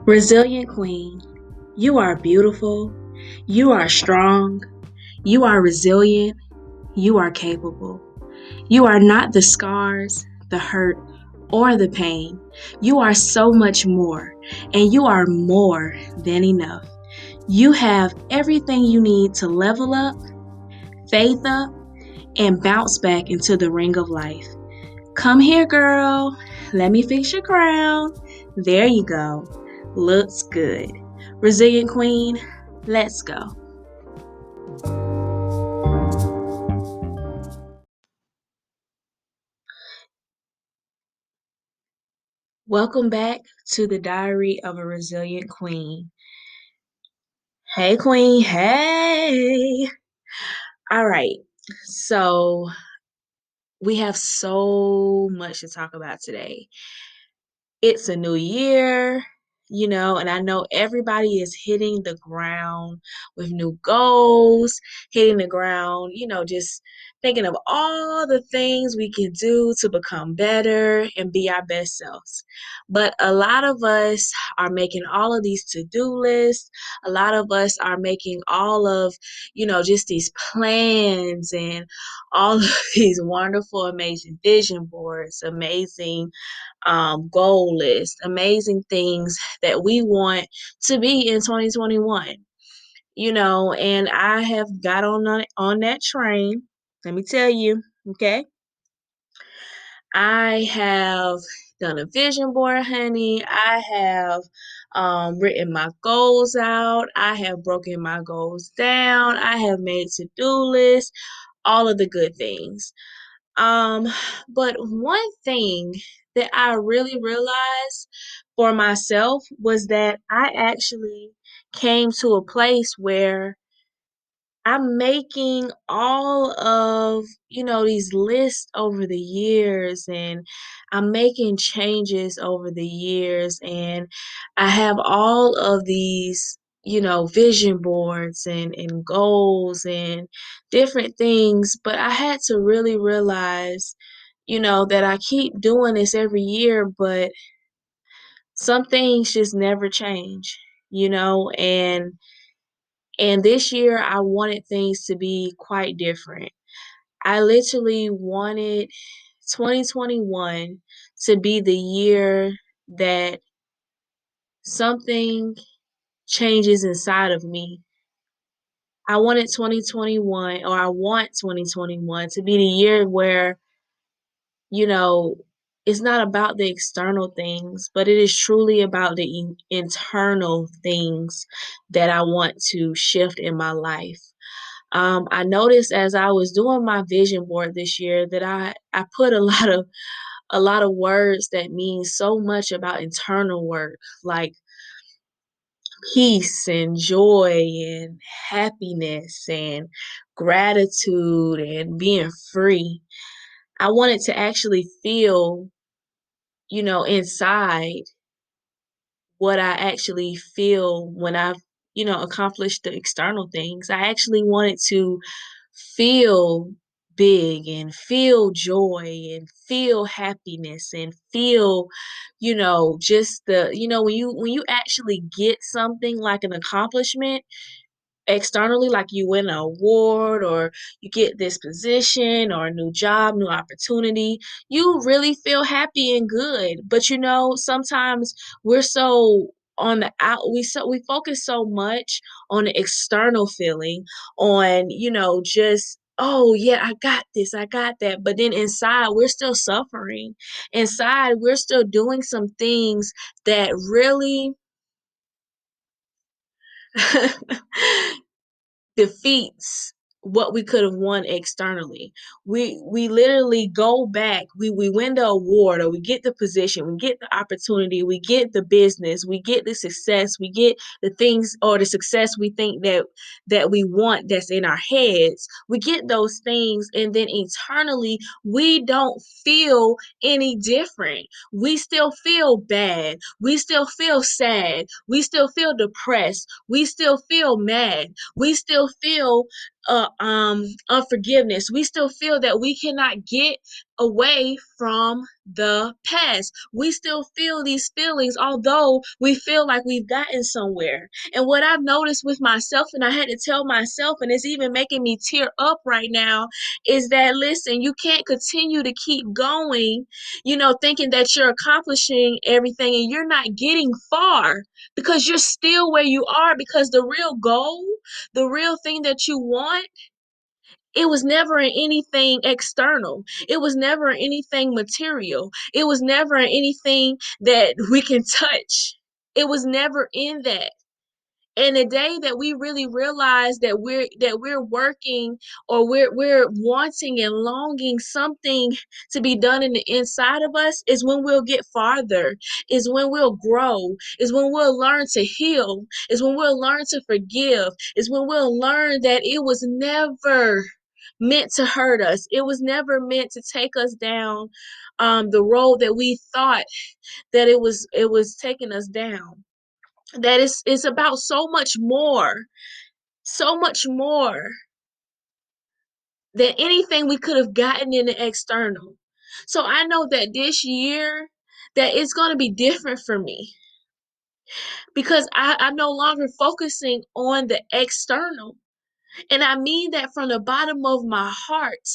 Resilient Queen, you are beautiful, you are strong, you are resilient, you are capable. You are not the scars, the hurt, or the pain. You are so much more, and you are more than enough. You have everything you need to level up, faith up, and bounce back into the ring of life. Come here, girl. Let me fix your crown. There you go. Looks good. Resilient Queen, let's go. Welcome back to the Diary of a Resilient Queen. Hey, Queen. Hey. All right. So, we have so much to talk about today. It's a new year, and I know everybody is hitting the ground with new goals, hitting the ground, just thinking of all the things we can do to become better and be our best selves. But a lot of us are making all of these to-do lists. A lot of us are making all of, just these plans and all of these wonderful, amazing vision boards, amazing goal list, amazing things that we want to be in 2021. And I have got on that train. Let me tell you, okay? I have done a vision board, honey. I have written my goals out. I have broken my goals down. I have made to-do lists, all of the good things. Um, but one thing that I really realized for myself was that I actually came to a place where I'm making all of, these lists over the years, and I'm making changes over the years, and I have all of these, vision boards and goals and different things, but I had to really realize, that I keep doing this every year, but some things just never change, and this year, I wanted things to be quite different. I literally wanted 2021 to be the year that something changes inside of me. I wanted 2021, or I want 2021 to be the year where, you know, it's not about the external things, but it is truly about the internal things that I want to shift in my life. I noticed as I was doing my vision board this year that I put a lot of words that mean so much about internal work, like peace and joy and happiness and gratitude and being free. I wanted to actually feel, inside what I actually feel when I've, accomplished the external things. I actually wanted to feel big and feel joy and feel happiness and feel, just when you actually get something like an accomplishment externally, like you win an award or you get this position or a new job, new opportunity, you really feel happy and good. But sometimes we're so on the out we focus so much on the external feeling, on just, oh yeah, I got this, I got that, but then inside we're still suffering. Inside we're still doing some things that really defeats what we could have won externally. We literally go back, we win the award, or we get the position, we get the opportunity, we get the business, we get the success, we get the things or the success we think that we want, that's in our heads. We get those things, and then internally we don't feel any different. We still feel bad, we still feel sad, we still feel depressed, we still feel mad, we still feel unforgiveness. We still feel that we cannot get away from the past. We still feel these feelings, although we feel like we've gotten somewhere. And what I've noticed with myself, and I had to tell myself, and it's even making me tear up right now, is that listen, you can't continue to keep going, thinking that you're accomplishing everything and you're not getting far because you're still where you are. Because the real goal, the real thing that you want, it was never in anything external. It was never in anything material. It was never in anything that we can touch. It was never in that. And the day that we really realize that we're working, or we're wanting and longing something to be done in the inside of us, is when we'll get farther, is when we'll grow, is when we'll learn to heal, is when we'll learn to forgive, is when we'll learn that it was never meant to hurt us. It was never meant to take us down the road that we thought that it was taking us down. That it's about so much more than anything we could have gotten in the external. So I know that this year, that it's going to be different for me, because I'm no longer focusing on the external. And I mean that from the bottom of my heart,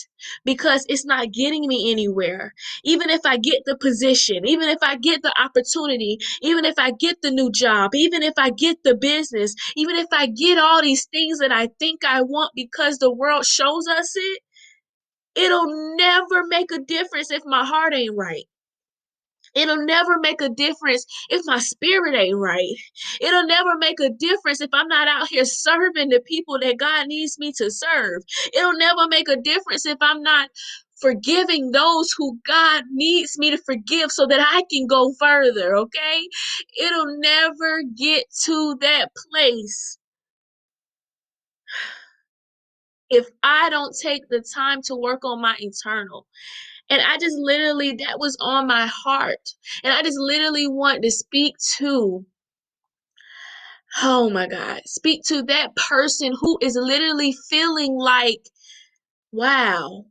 because it's not getting me anywhere. Even if I get the position, even if I get the opportunity, even if I get the new job, even if I get the business, even if I get all these things that I think I want because the world shows us it, it'll never make a difference if my heart ain't right. It'll never make a difference if my spirit ain't right. It'll never make a difference if I'm not out here serving the people that God needs me to serve. It'll never make a difference if I'm not forgiving those who God needs me to forgive so that I can go further, okay? It'll never get to that place if I don't take the time to work on my internal. And I just literally, that was on my heart. And I just literally want to speak to, oh my God, speak to that person who is literally feeling like, wow,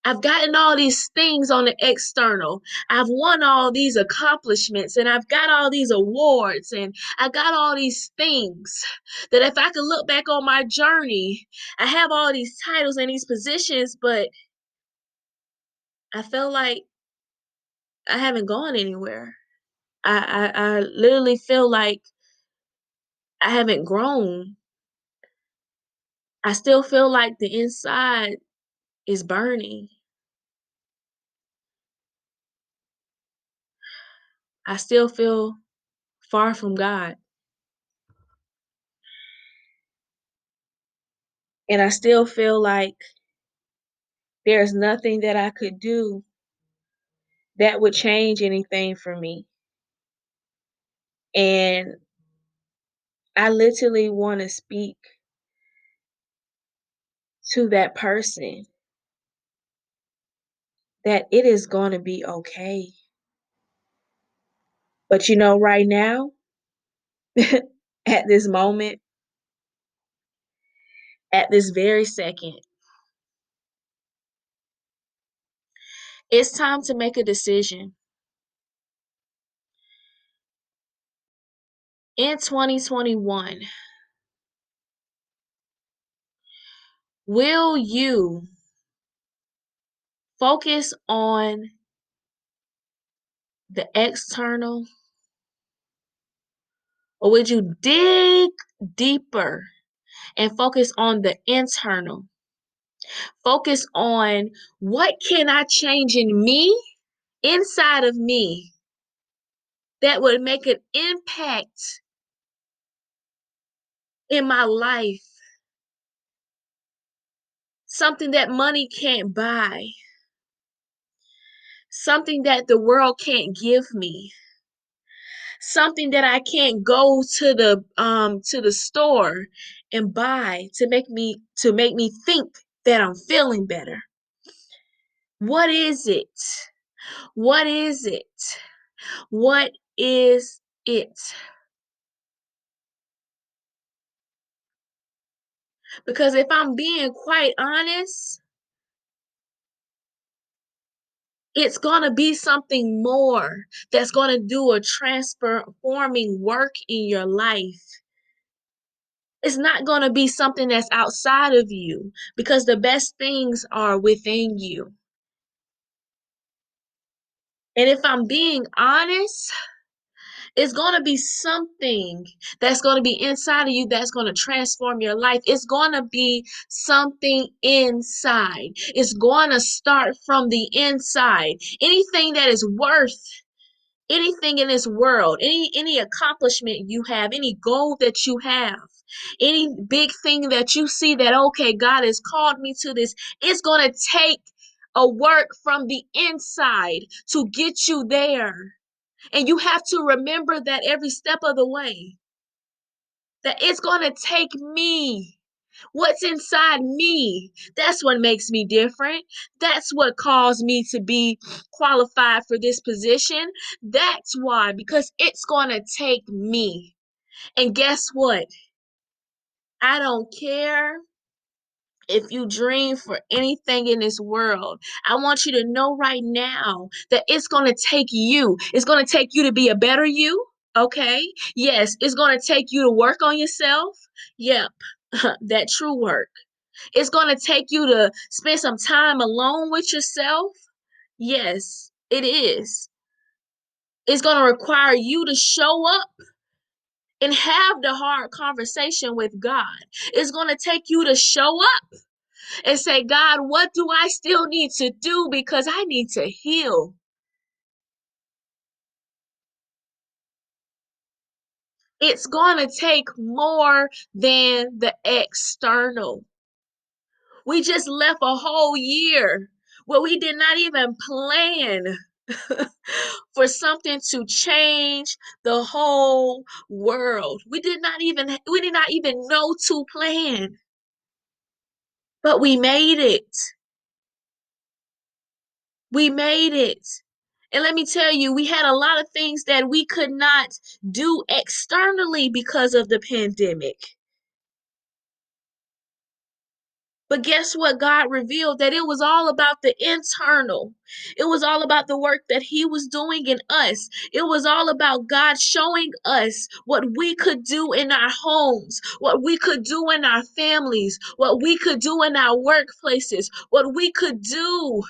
I've gotten all these things on the external. I've won all these accomplishments and I've got all these awards and I got all these things that if I could look back on my journey, I have all these titles and these positions, but I feel like I haven't gone anywhere. I literally feel like I haven't grown. I still feel like the inside is burning. I still feel far from God. And I still feel like there's nothing that I could do that would change anything for me. And I literally want to speak to that person that it is going to be okay. But right now, at this moment, at this very second, it's time to make a decision. In 2021, will you focus on the external, or would you dig deeper and focus on the internal? Focus on, what can I change in me, inside of me, that would make an impact in my life? Something that money can't buy, something that the world can't give me, something that I can't go to the store and buy to make me think that I'm feeling better. What is it? What is it? What is it? Because if I'm being quite honest, It's going to be something more that's going to do a transforming work in your life. It's not going to be something that's outside of you because the best things are within you. And if I'm being honest, it's going to be something that's going to be inside of you that's going to transform your life. It's going to be something inside. It's going to start from the inside. Anything that is worth anything in this world, any accomplishment you have, any goal that you have, any big thing that you see that okay, God has called me to this, it's going to take a work from the inside to get you there. And you have to remember that every step of the way, that it's going to take me. What's inside me? That's what makes me different. That's what caused me to be qualified for this position. That's why, because it's going to take me. And guess what? I don't care if you dream for anything in this world. I want you to know right now that it's going to take you. It's going to take you to be a better you. Okay. Yes, it's going to take you to work on yourself. Yep. That true work. It's going to take you to spend some time alone with yourself. Yes, it is. It's going to require you to show up and have the hard conversation with God. It's going to take you to show up and say, God, what do I still need to do because I need to heal? It's going to take more than the external. We just left a whole year where we did not even plan for something to change the whole world. We did not even know to plan, but we made it. We made it. And let me tell you, we had a lot of things that we could not do externally because of the pandemic. But guess what? God revealed that it was all about the internal. It was all about the work that He was doing in us. It was all about God showing us what we could do in our homes, what we could do in our families, what we could do in our workplaces, what we could do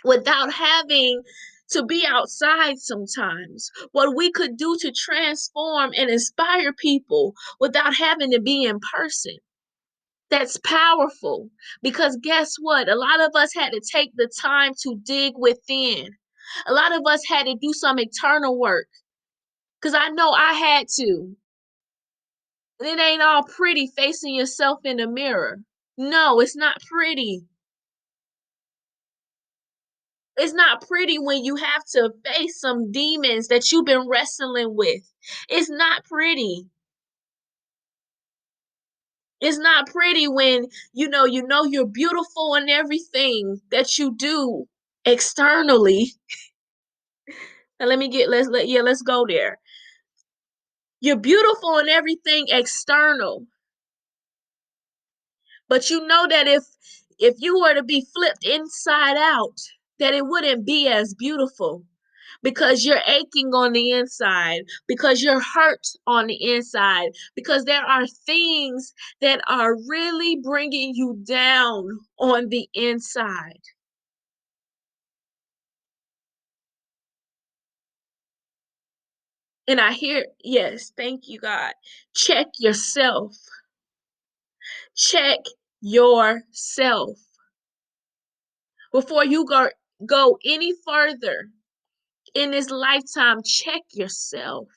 without having to be outside sometimes, what we could do to transform and inspire people without having to be in person. That's powerful because guess what? A lot of us had to take the time to dig within. A lot of us had to do some internal work because I know I had to. And it ain't all pretty facing yourself in the mirror. No, it's not pretty. It's not pretty when you have to face some demons that you've been wrestling with. It's not pretty. It's not pretty when you know you're beautiful in everything that you do externally. And let's go there. You're beautiful in everything external, but you know that if you were to be flipped inside out, that it wouldn't be as beautiful because you're aching on the inside, because you're hurt on the inside, because there are things that are really bringing you down on the inside. And I hear, yes, thank you, God. Check yourself. Check yourself before you go any further in this lifetime. Check yourself.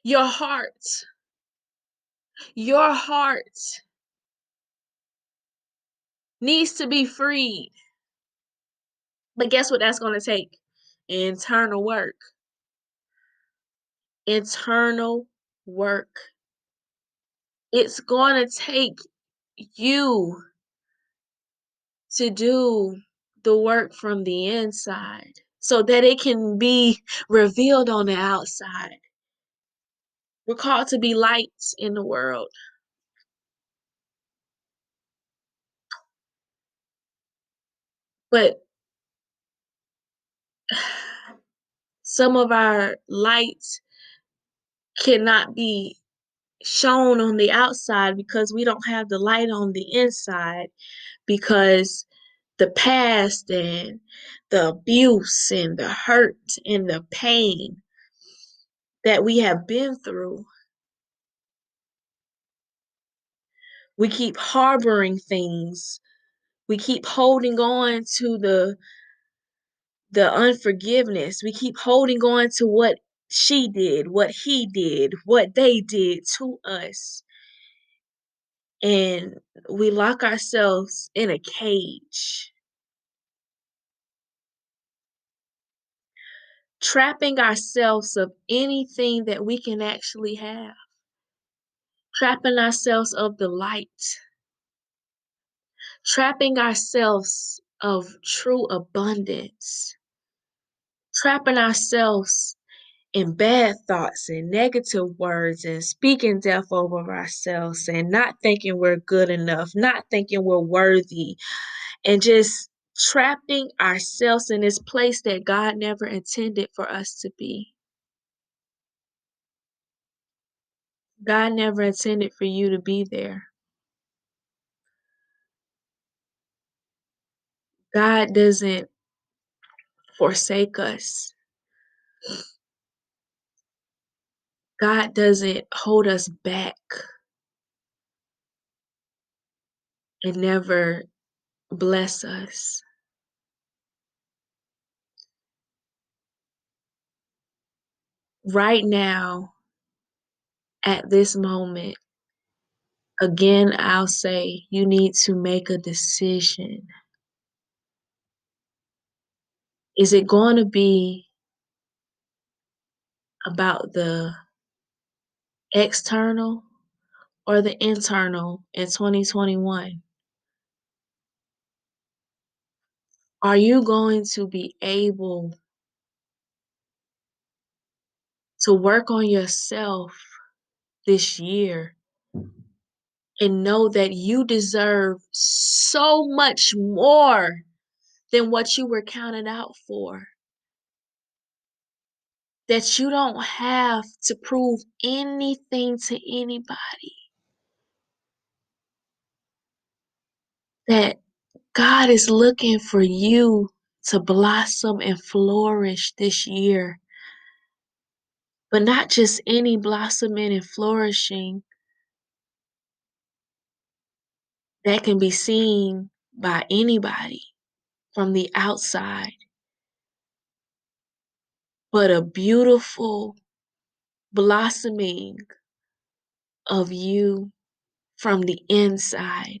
Your heart, your heart needs to be freed. But guess what that's going to take? Internal work. Internal work. It's going to take you to do the work from the inside so that it can be revealed on the outside. We're called to be lights in the world. But some of our lights cannot be shown on the outside because we don't have the light on the inside, because the past and the abuse and the hurt and the pain that we have been through, we keep harboring things. We keep holding on to the unforgiveness. We keep holding on to what she did, what he did, what they did to us. And we lock ourselves in a cage, trapping ourselves of anything that we can actually have, trapping ourselves of the light, trapping ourselves of true abundance, trapping ourselves in bad thoughts and negative words and speaking death over ourselves and not thinking we're good enough, not thinking we're worthy, and just trapping ourselves in this place that God never intended for us to be. God never intended for you to be there. God doesn't forsake us. God doesn't hold us back and never bless us. Right now, at this moment, again, I'll say you need to make a decision. Is it going to be about the external or the internal in 2021? Are you going to be able to work on yourself this year and know that you deserve so much more than what you were counted out for? That you don't have to prove anything to anybody. That God is looking for you to blossom and flourish this year. But not just any blossoming and flourishing that can be seen by anybody from the outside, but a beautiful blossoming of you from the inside.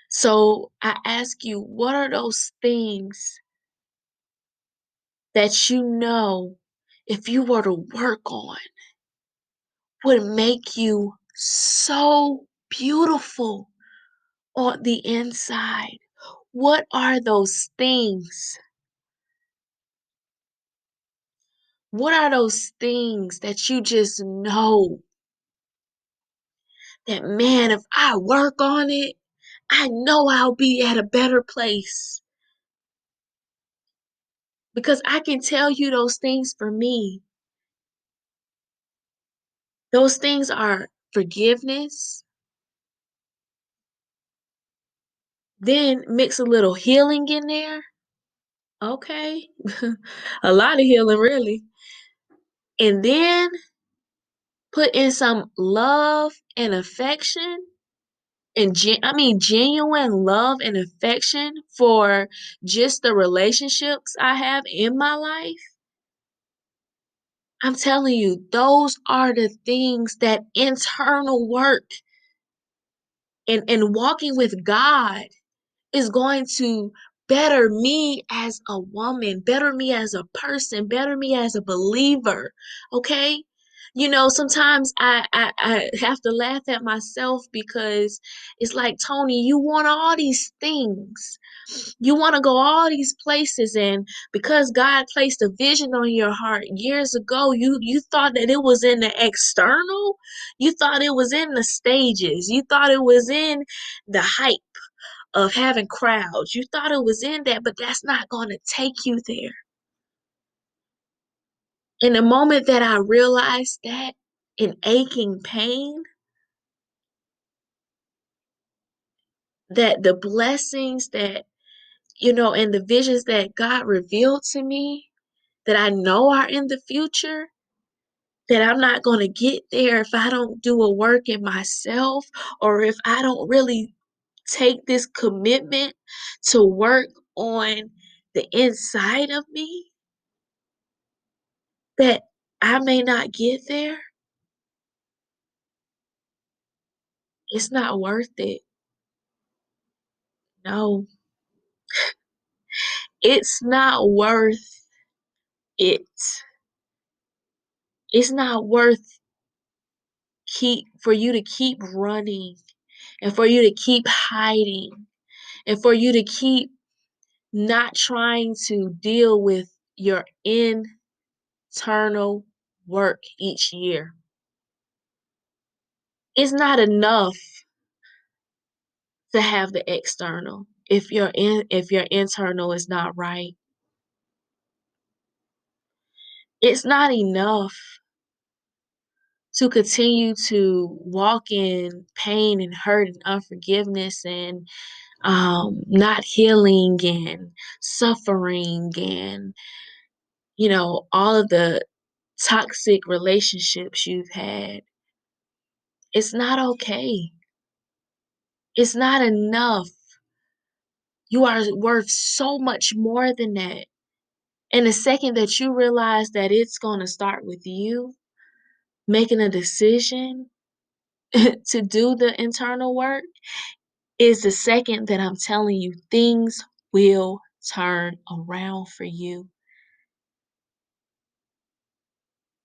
So I ask you, what are those things that you know, if you were to work on, would make you so beautiful on the inside? What are those things? What are those things that you just know that, man, if I work on it, I know I'll be at a better place? Because I can tell you those things for me. Those things are forgiveness, then mix a little healing in there. Okay. A lot of healing, really. And then put in some love and affection, and genuine love and affection for just the relationships I have in my life. I'm telling you, those are the things, that internal work and walking with God is going to better me as a woman, better me as a person, better me as a believer. Okay? You know, sometimes I have to laugh at myself because it's like, Toni, you want all these things. You want to go all these places, and because God placed a vision on your heart years ago, you thought that it was in the external. You thought it was in the stages. You thought it was in the hype of having crowds. You thought it was in that, but that's not going to take you there. In the moment that I realized that in aching pain, that the blessings that, and the visions that God revealed to me that I know are in the future, that I'm not going to get there if I don't do a work in myself, or if I don't really take this commitment to work on the inside of me, that I may not get there. It's not worth it. No, it's not worth it. It's not worth for you to keep running, and for you to keep hiding, and for you to keep not trying to deal with your internal work each year. It's not enough to have the external if your internal is not right. It's not enough to continue to walk in pain and hurt and unforgiveness and not healing and suffering and all of the toxic relationships you've had. It's not okay. It's not enough. You are worth so much more than that. And the second that you realize that it's going to start with you making a decision to do the internal work, is the second that I'm telling you things will turn around for you.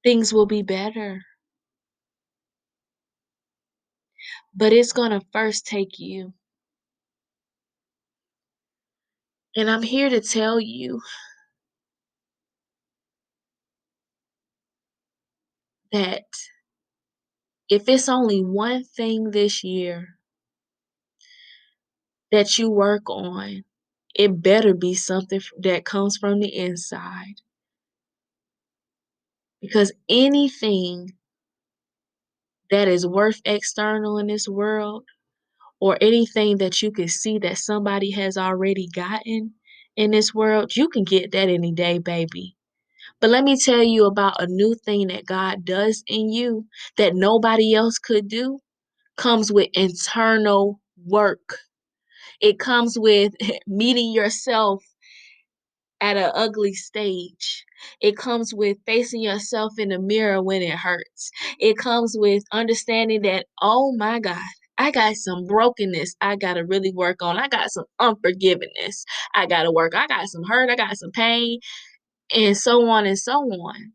Things will be better. But it's going to first take you. And I'm here to tell you that if it's only one thing this year that you work on, it better be something that comes from the inside. Because anything that is worth external in this world, or anything that you can see that somebody has already gotten in this world, you can get that any day, baby. But let me tell you about a new thing that God does in you that nobody else could do. Comes with internal work. It comes with meeting yourself at an ugly stage. It comes with facing yourself in the mirror when it hurts. It comes with understanding that, oh my God, I got some brokenness I got to really work on. I got some unforgiveness I got to work. I got some hurt. I got some pain, and so on and so on.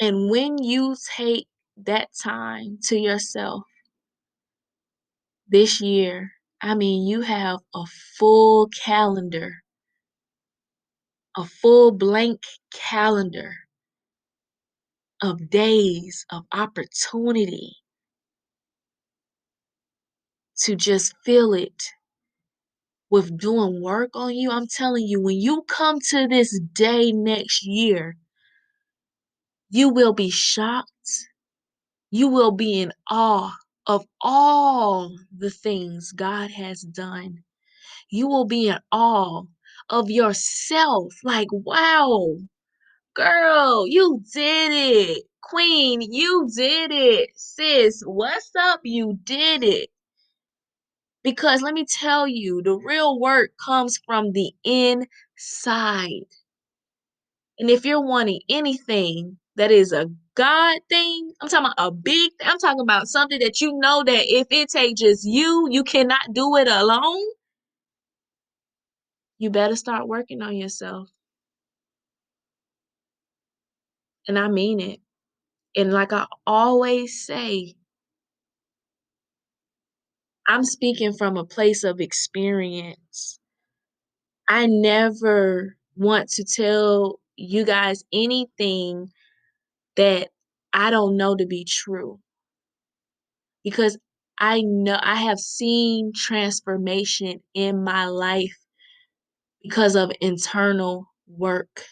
And when you take that time to yourself this year, I mean, you have a full calendar, a full blank calendar of days of opportunity to just fill it with doing work on you. I'm telling you, when you come to this day next year, you will be shocked. You will be in awe of all the things God has done. You will be in awe of yourself. Like, wow, girl, you did it. Queen, you did it. Sis, what's up? You did it. Because let me tell you, the real work comes from the inside. And if you're wanting anything that is a God thing, I'm talking about I'm talking about something that you know that if it takes just you cannot do it alone. You better start working on yourself. And I mean it. And like I always say, I'm speaking from a place of experience. I never want to tell you guys anything that I don't know to be true. Because I know I have seen transformation in my life because of internal work.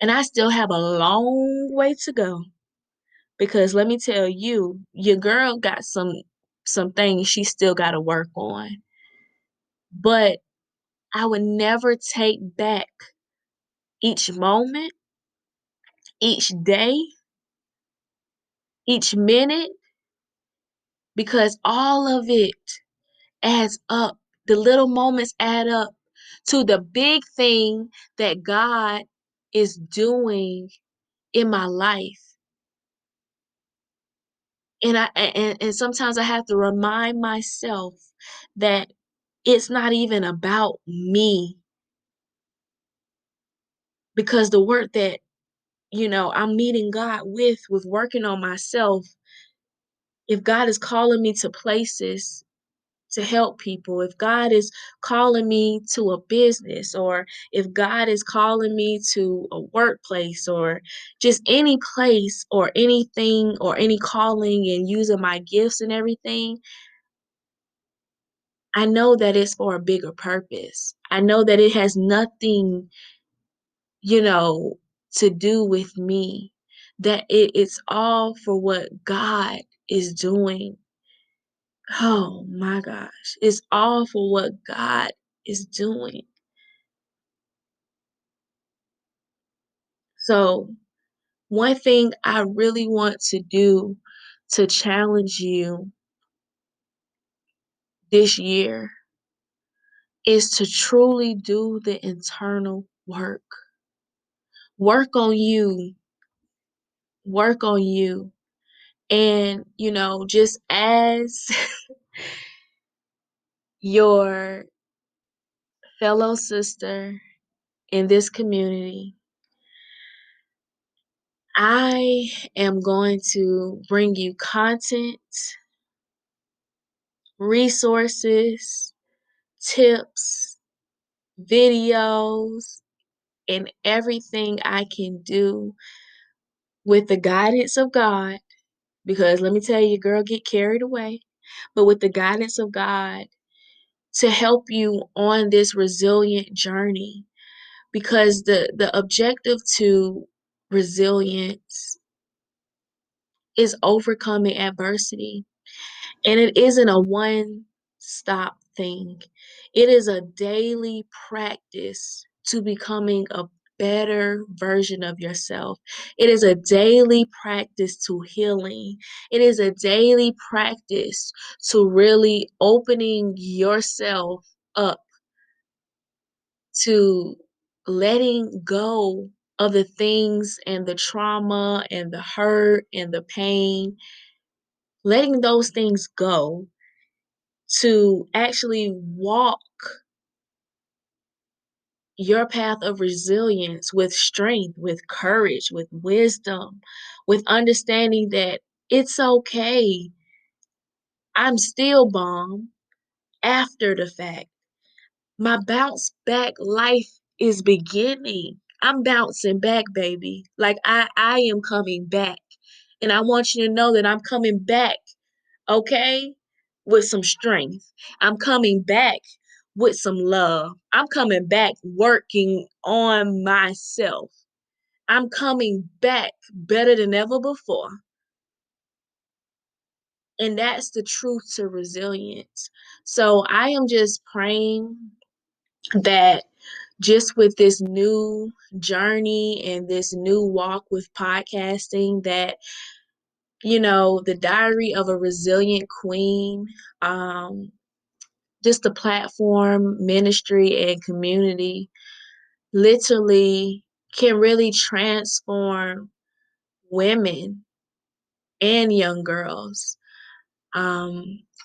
And I still have a long way to go because let me tell you, your girl got some things she still got to work on. But I would never take back each moment, each day, each minute because all of it adds up. The little moments add up to the big thing that God is doing in my life. And sometimes I have to remind myself that it's not even about me because the work that I'm meeting God with working on myself, if God is calling me to places to help people, if God is calling me to a business, or if God is calling me to a workplace, or just any place or anything or any calling and using my gifts and everything, I know that it's for a bigger purpose. I know that it has nothing, you know, to do with me, that it's all for what God is doing. Oh my gosh. It's all for what God is doing. So, one thing I really want to do to challenge you this year is to truly do the internal work. Work on you. Work on you. And, just as your fellow sister in this community, I am going to bring you content, resources, tips, videos, and everything I can do with the guidance of God. Because let me tell you, girl, get carried away. But with the guidance of God to help you on this resilient journey. Because the objective to resilience is overcoming adversity. And it isn't a one stop thing, it is a daily practice to becoming a better version of yourself. It is a daily practice to healing. It is a daily practice to really opening yourself up to letting go of the things and the trauma and the hurt and the pain, letting those things go to actually walk your path of resilience with strength, with courage, with wisdom, with understanding that it's okay. I'm still bomb after the fact. My bounce back life is beginning. I'm bouncing back, baby. Like I am coming back. And I want you to know that I'm coming back, okay? With some strength. I'm coming back with some love. I'm coming back working on myself. I'm coming back better than ever before. And that's the truth to resilience. So I am just praying that just with this new journey and this new walk with podcasting, that the diary of a resilient queen, just the platform, ministry, and community literally can really transform women and young girls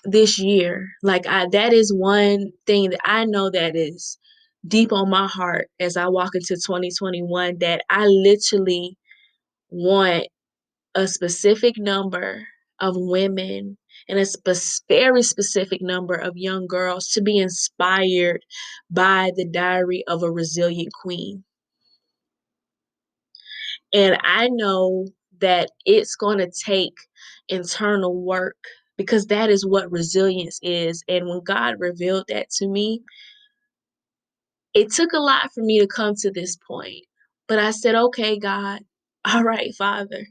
this year. Like that is one thing that I know that is deep on my heart as I walk into 2021, that I literally want a specific number of women and a very specific number of young girls to be inspired by the diary of a resilient queen. And I know that it's going to take internal work because that is what resilience is. And when God revealed that to me, it took a lot for me to come to this point. But I said, okay, God, all right, Father,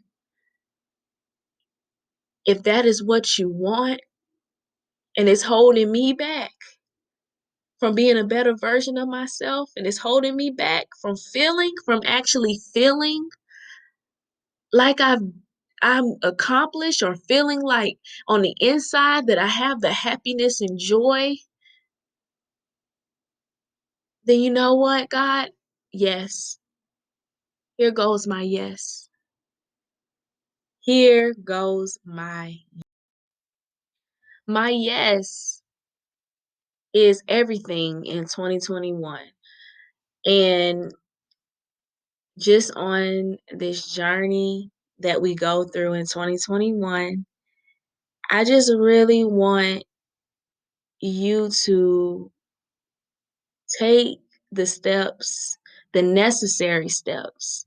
if that is what you want and it's holding me back from being a better version of myself and it's holding me back from actually feeling like I'm accomplished or feeling like on the inside that I have the happiness and joy, then you know what, God? Yes. Here goes my yes. Here goes my yes is everything in 2021. And just on this journey that we go through in 2021, I just really want you to take the steps, the necessary steps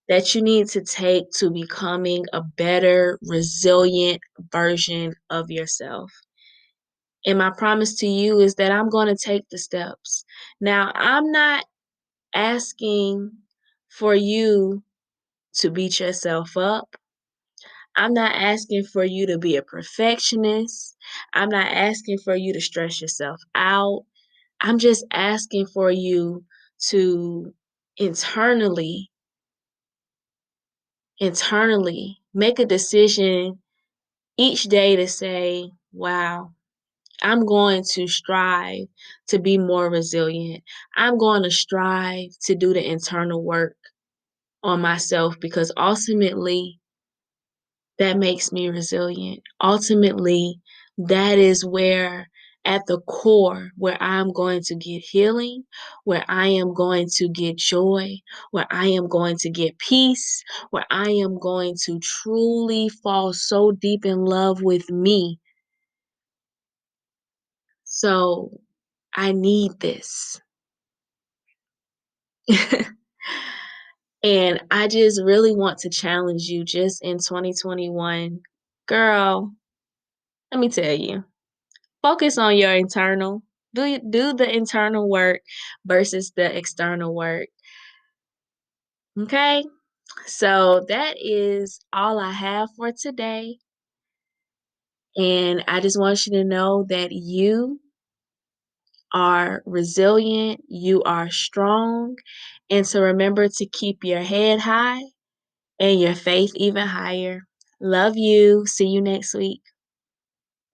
that you need to take to becoming a better, resilient version of yourself. And my promise to you is that I'm going to take the steps. Now, I'm not asking for you to beat yourself up. I'm not asking for you to be a perfectionist. I'm not asking for you to stress yourself out. I'm just asking for you to internally, internally make a decision each day to say, wow, I'm going to strive to be more resilient. I'm going to strive to do the internal work on myself because ultimately that makes me resilient. Ultimately, that is where, at the core, where I'm going to get healing, where I am going to get joy, where I am going to get peace, where I am going to truly fall so deep in love with me. So I need this. And I just really want to challenge you just in 2021. Girl, let me tell you, focus on your internal. Do the internal work versus the external work. Okay? So that is all I have for today. And I just want you to know that you are resilient, you are strong, and to remember to keep your head high and your faith even higher. Love you. See you next week.